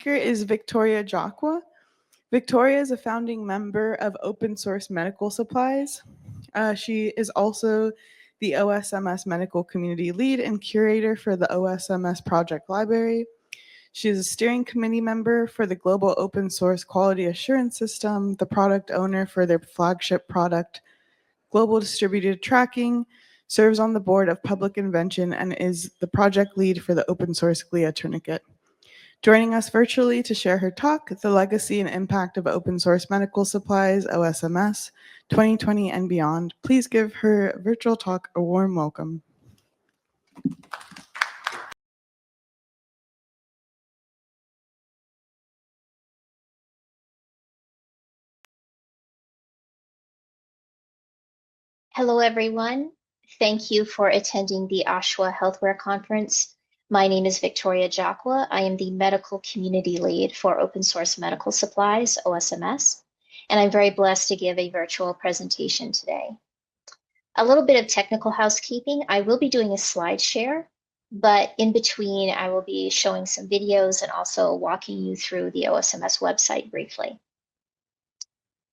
Here is Victoria Jaqua. Victoria is a founding member of Open Source Medical Supplies. She is also the OSMS Medical Community Lead and Curator for the OSMS Project Library. She is a steering committee member for the Global Open Source Quality Assurance System, the product owner for their flagship product, Global Distributed Tracking, serves on the board of Public Invention, and is the project lead for the Open Source GLIA Tourniquet. Joining us virtually to share her talk, The Legacy and Impact of Open Source Medical Supplies, OSMS, 2020 and Beyond. Please give her virtual talk a warm welcome. Hello, everyone. Thank you for attending the Jaqua Healthware Conference. My name is Victoria Jaqua. I am the Medical Community Lead for Open Source Medical Supplies, OSMS, and I'm very blessed to give a virtual presentation today. A little bit of technical housekeeping. I will be doing a slide share, but in between, I will be showing some videos and also walking you through the OSMS website briefly.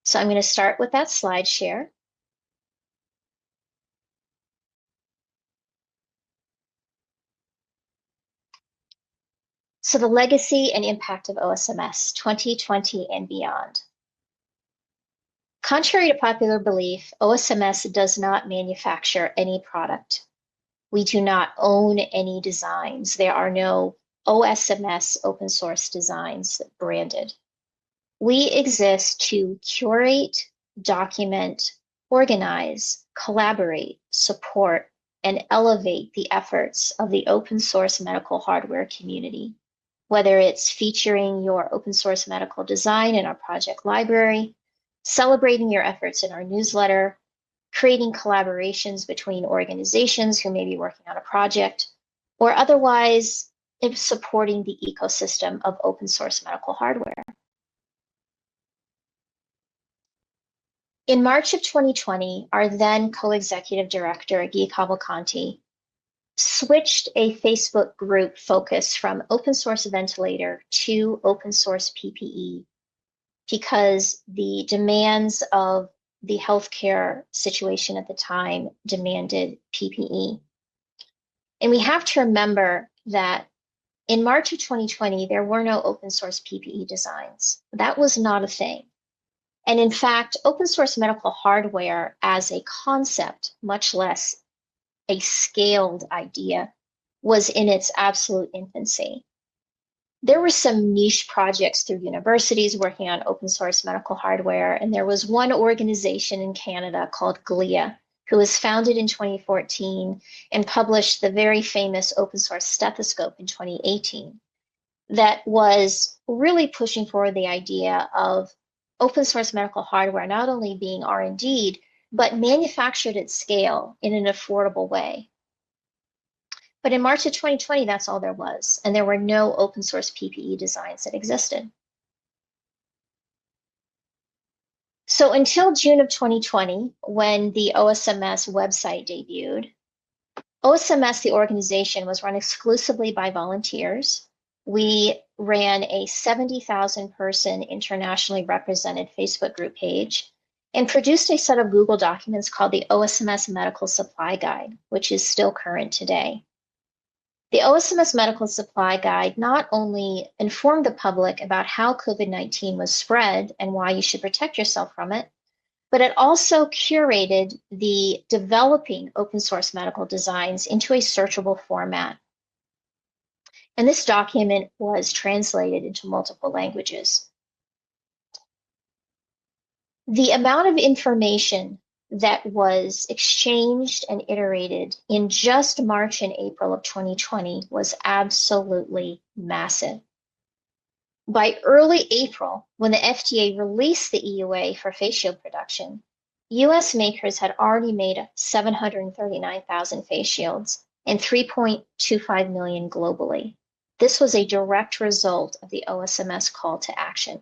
So I'm going to start with that slide share. So the legacy and impact of OSMS 2020 and beyond. Contrary to popular belief, OSMS does not manufacture any product. We do not own any designs. There are no OSMS open source designs branded. We exist to curate, document, organize, collaborate, support, and elevate the efforts of the open source medical hardware community, whether it's featuring your open source medical design in our project library, celebrating your efforts in our newsletter, creating collaborations between organizations who may be working on a project, or otherwise supporting the ecosystem of open source medical hardware. In March of 2020, our then co-executive director, Guy Cavalcanti, switched a Facebook group focus from open source ventilator to open source PPE because the demands of the healthcare situation at the time demanded PPE. And we have to remember that in March of 2020, there were no open source PPE designs. That was not a thing. And in fact, open source medical hardware as a concept, much less a scaled idea, was in its absolute infancy. There were some niche projects through universities working on open source medical hardware, and there was one organization in Canada called GLIA, who was founded in 2014 and published the very famous open source stethoscope in 2018, that was really pushing forward the idea of open source medical hardware not only being R&D'd, but manufactured at scale in an affordable way. But in March of 2020, that's all there was, and there were no open source PPE designs that existed. So until June of 2020, when the OSMS website debuted, OSMS, the organization, was run exclusively by volunteers. We ran a 70,000 person internationally represented Facebook group page and produced a set of Google documents called the OSMS Medical Supply Guide, which is still current today. The OSMS Medical Supply Guide not only informed the public about how COVID-19 was spread and why you should protect yourself from it, but it also curated the developing open source medical designs into a searchable format. And this document was translated into multiple languages. The amount of information that was exchanged and iterated in just March and April of 2020 was absolutely massive. By early April, when the FDA released the EUA for face shield production, US makers had already made 739,000 face shields and 3.25 million globally. This was a direct result of the OSMS call to action.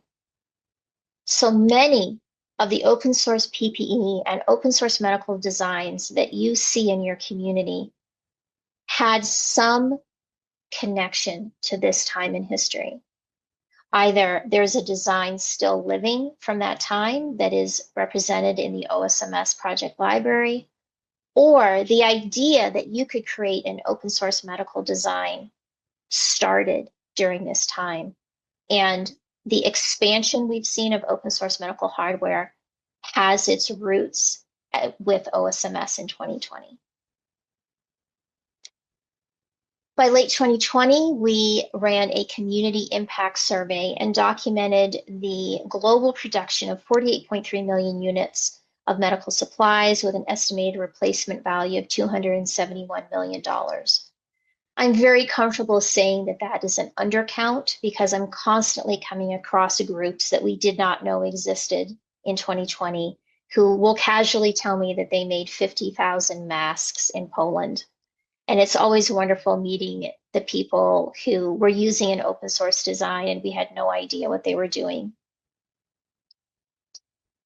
So many of the open source PPE and open source medical designs that you see in your community had some connection to this time in history. Either there's a design still living from that time that is represented in the OSMS project library, or the idea that you could create an open source medical design started during this time. And the expansion we've seen of open source medical hardware has its roots with OSMS in 2020. By late 2020, we ran a community impact survey and documented the global production of 48.3 million units of medical supplies with an estimated replacement value of $271 million. I'm very comfortable saying that that is an undercount because I'm constantly coming across groups that we did not know existed in 2020 who will casually tell me that they made 50,000 masks in Poland. And it's always wonderful meeting the people who were using an open source design and we had no idea what they were doing.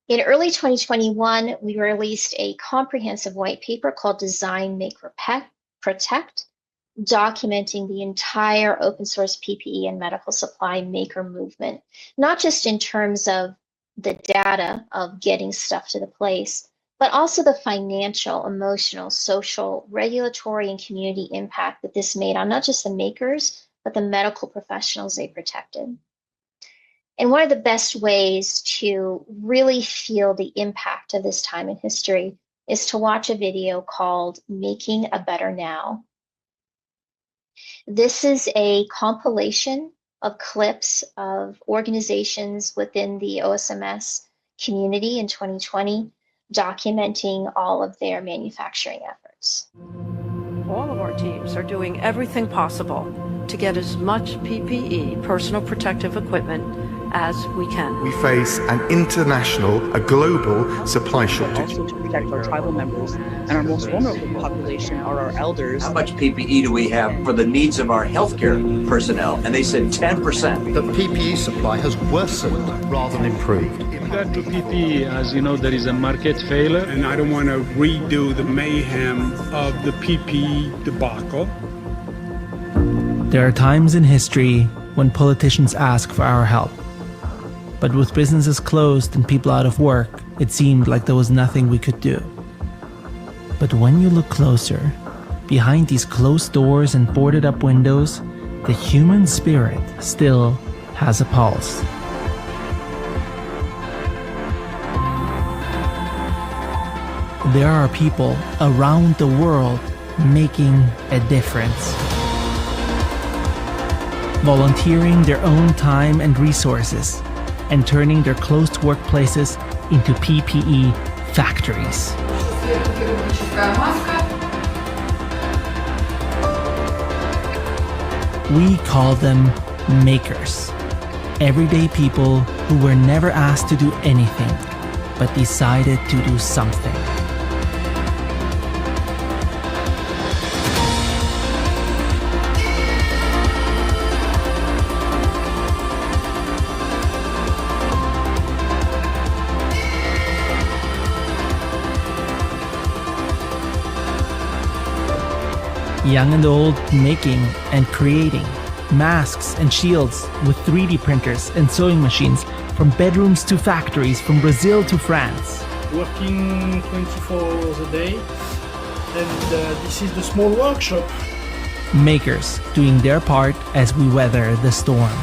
In early 2021, we released a comprehensive white paper called Design, Make, Protect, documenting the entire open source PPE and medical supply maker movement, not just in terms of the data of getting stuff to the place, but also the financial, emotional, social, regulatory, and community impact that this made on not just the makers, but the medical professionals they protected. And one of the best ways to really feel the impact of this time in history is to watch a video called Making a Better Now. This is a compilation of clips of organizations within the OSMS community in 2020, documenting all of their manufacturing efforts. All of our teams are doing everything possible to get as much PPE, personal protective equipment, as we can. We face an international, a global supply shortage. Also to protect our tribal members and our most vulnerable population are our elders. How much PPE do we have for the needs of our healthcare personnel? And they said 10%. The PPE supply has worsened rather than improved. With regard to PPE, as you know, there is a market failure. And I don't want to redo the mayhem of the PPE debacle. There are times in history when politicians ask for our help. But with businesses closed and people out of work, it seemed like there was nothing we could do. But when you look closer, behind these closed doors and boarded up windows, the human spirit still has a pulse. There are people around the world making a difference. Volunteering their own time and resources, and turning their closed workplaces into PPE factories. We call them makers. Everyday people who were never asked to do anything, but decided to do something. Young and old making and creating masks and shields with 3D printers and sewing machines from bedrooms to factories, from Brazil to France. Working 24 hours a day, and this is the small workshop. Makers doing their part as we weather the storm.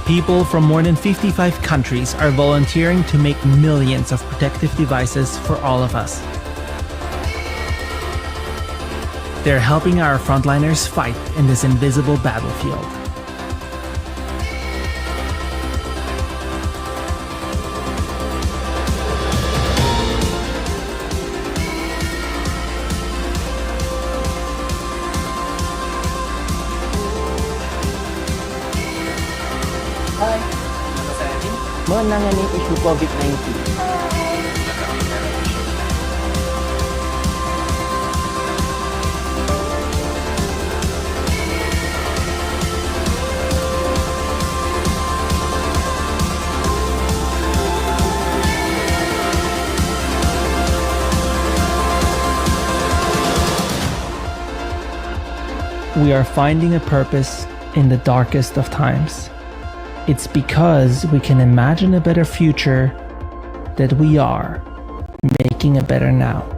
People from more than 55 countries are volunteering to make millions of protective devices for all of us. They're helping our frontliners fight in this invisible battlefield. Menangani isu COVID-19. we are finding a purpose in the darkest of times. It's because we can imagine a better future that we are making a better now.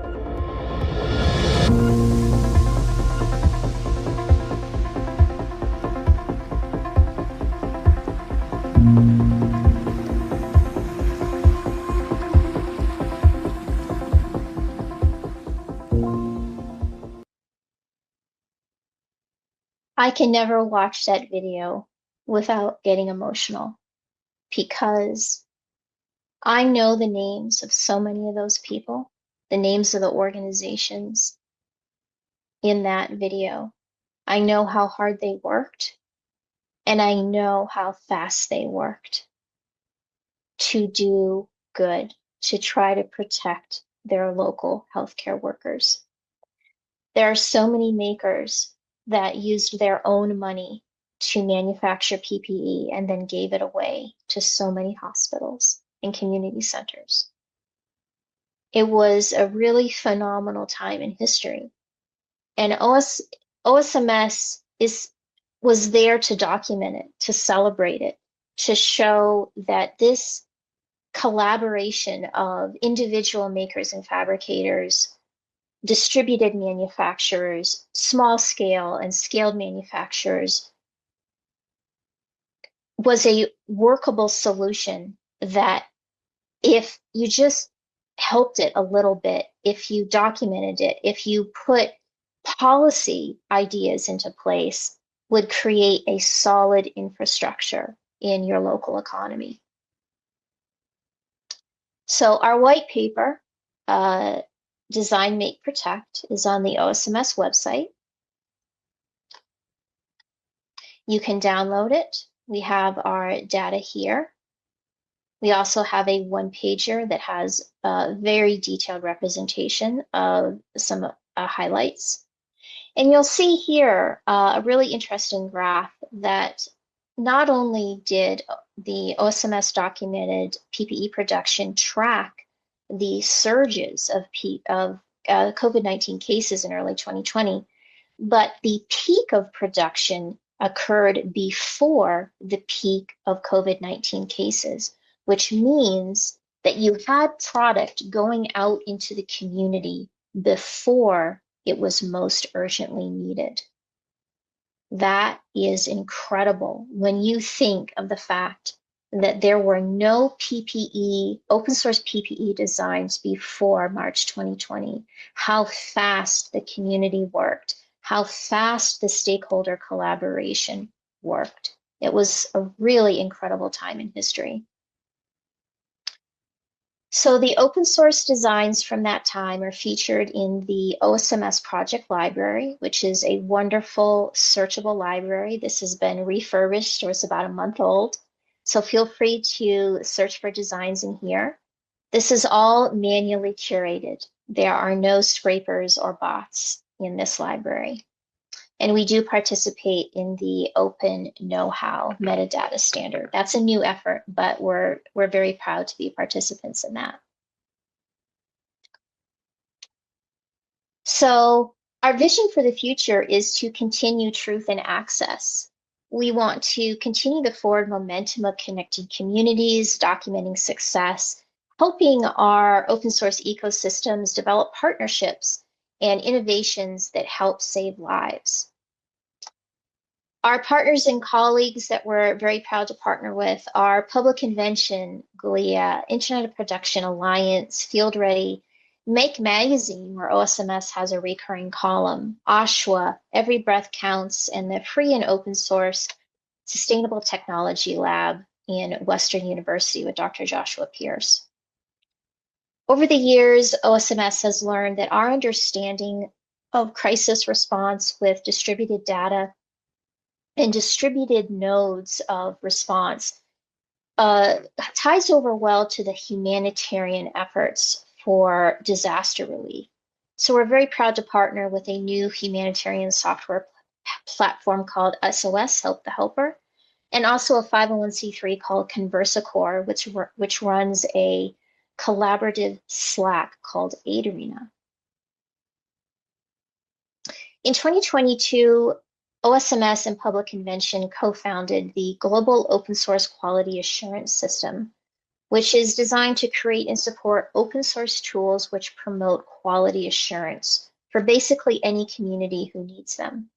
I can never watch that video without getting emotional because I know the names of so many of those people, the names of the organizations in that video. I know how hard they worked, and I know how fast they worked to do good, to try to protect their local healthcare workers. There are so many makers that used their own money to manufacture PPE and then gave it away to so many hospitals and community centers. It was a really phenomenal time in history. And OSMS was there to document it, to celebrate it, to show that this collaboration of individual makers and fabricators, distributed manufacturers, small scale and scaled manufacturers, was a workable solution that if you just helped it a little bit, if you documented it, if you put policy ideas into place, would create a solid infrastructure in your local economy. So our white paper, Design, Make, Protect, is on the OSMS website. You can download it. We have our data here. We also have a one-pager that has a very detailed representation of some highlights. And you'll see here a really interesting graph that not only did the OSMS documented PPE production track the surges of COVID-19 cases in early 2020, but the peak of production occurred before the peak of COVID-19 cases, which means that you had product going out into the community before it was most urgently needed. That is incredible when you think of the fact that there were no PPE, open source PPE designs before March 2020, how fast the community worked, how fast the stakeholder collaboration worked. It was a really incredible time in history. So the open source designs from that time are featured in the OSMS project library, which is a wonderful searchable library. This has been refurbished, or it's about a month old. So feel free to search for designs in here. This is all manually curated. There are no scrapers or bots in this library. And we do participate in the open know-how metadata standard. That's a new effort, but we're very proud to be participants in that. So our vision for the future is to continue truth and access. We want to continue the forward momentum of connecting communities, documenting success, helping our open source ecosystems develop partnerships and innovations that help save lives. Our partners and colleagues that we're very proud to partner with are Public Convention, GLIA, Internet of Production Alliance, Field Ready, Make Magazine, where OSMS has a recurring column, Jaqua, Every Breath Counts, and the free and open source Sustainable Technology Lab in Western University with Dr. Joshua Pierce. Over the years, OSMS has learned that our understanding of crisis response with distributed data and distributed nodes of response ties over well to the humanitarian efforts for disaster relief. So we're very proud to partner with a new humanitarian software platform called SOS, Help the Helper, and also a 501c3 called ConversaCore, which runs a collaborative Slack called AidArena. In 2022, OSMS and Public Convention co-founded the Global Open Source Quality Assurance System, which is designed to create and support open source tools which promote quality assurance for basically any community who needs them.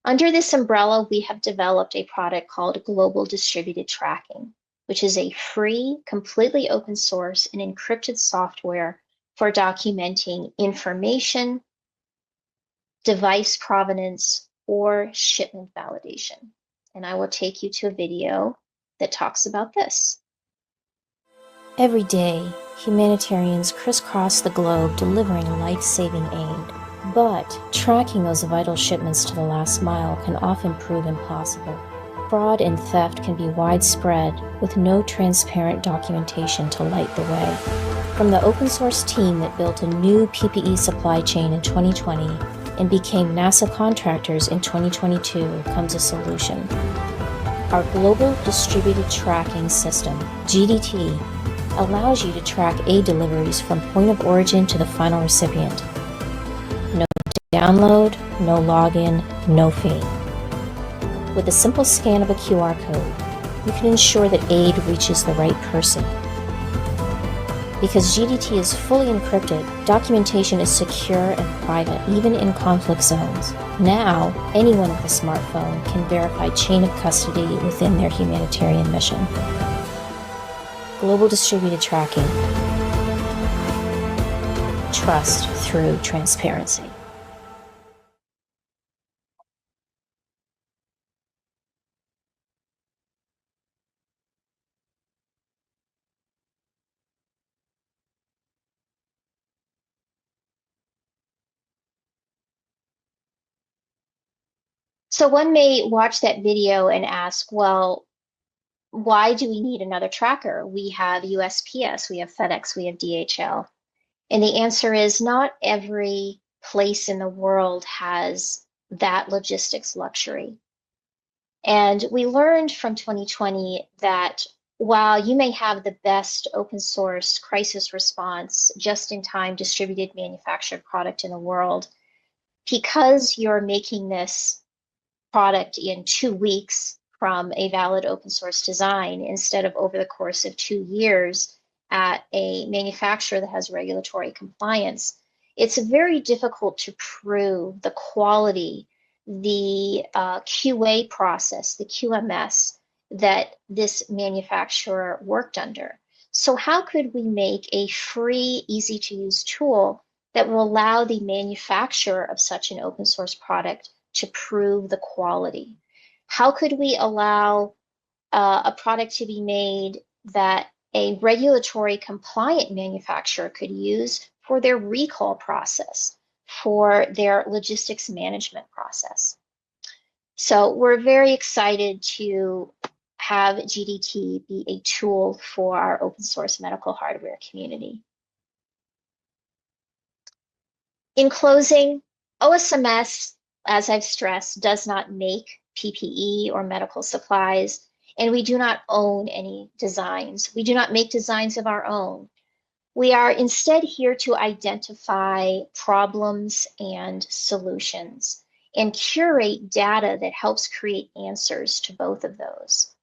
Under this umbrella, we have developed a product called Global Distributed Tracking, which is a free, completely open source and encrypted software for documenting information, device provenance, or shipment validation. And I will take you to a video that talks about this. Every day, humanitarians crisscross the globe delivering life-saving aid. But tracking those vital shipments to the last mile can often prove impossible. Fraud and theft can be widespread with no transparent documentation to light the way. From the open source team that built a new PPE supply chain in 2020 and became NASA contractors in 2022 comes a solution. Our Global Distributed Tracking System, GDT, allows you to track aid deliveries from point of origin to the final recipient. No download, no login, no fee. With a simple scan of a QR code, you can ensure that aid reaches the right person. Because GDT is fully encrypted, documentation is secure and private, even in conflict zones. Now, anyone with a smartphone can verify chain of custody within their humanitarian mission. Global Distributed Tracking. Trust through transparency. So one may watch that video and ask, well, why do we need another tracker? We have USPS, we have FedEx, we have DHL. And the answer is not every place in the world has that logistics luxury. And we learned from 2020 that while you may have the best open source crisis response, just-in-time distributed manufactured product in the world, because you're making this product in 2 weeks from a valid open source design instead of over the course of 2 years at a manufacturer that has regulatory compliance, it's very difficult to prove the quality, the QA process, the QMS that this manufacturer worked under. So how could we make a free, easy to use tool that will allow the manufacturer of such an open source product to prove the quality? How could we allow a product to be made that a regulatory compliant manufacturer could use for their recall process, for their logistics management process? So we're very excited to have GDT be a tool for our open source medical hardware community. In closing, OSMS, as I've stressed, does not make PPE or medical supplies, and we do not own any designs. We do not make designs of our own. We are instead here to identify problems and solutions and curate data that helps create answers to both of those.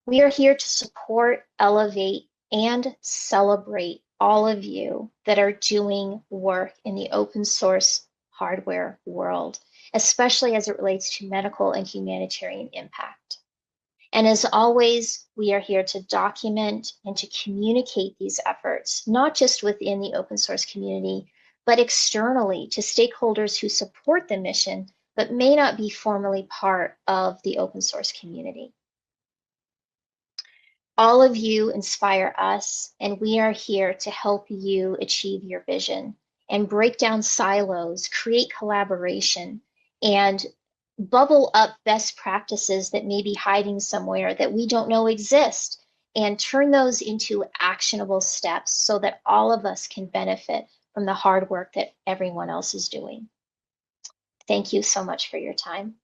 We are here to support, elevate, and celebrate all of you that are doing work in the open source hardware world, especially as it relates to medical and humanitarian impact. And as always, we are here to document and to communicate these efforts, not just within the open source community, but externally to stakeholders who support the mission, but may not be formally part of the open source community. All of you inspire us, and we are here to help you achieve your vision and break down silos, create collaboration, and bubble up best practices that may be hiding somewhere that we don't know exist, and turn those into actionable steps so that all of us can benefit from the hard work that everyone else is doing. Thank you so much for your time.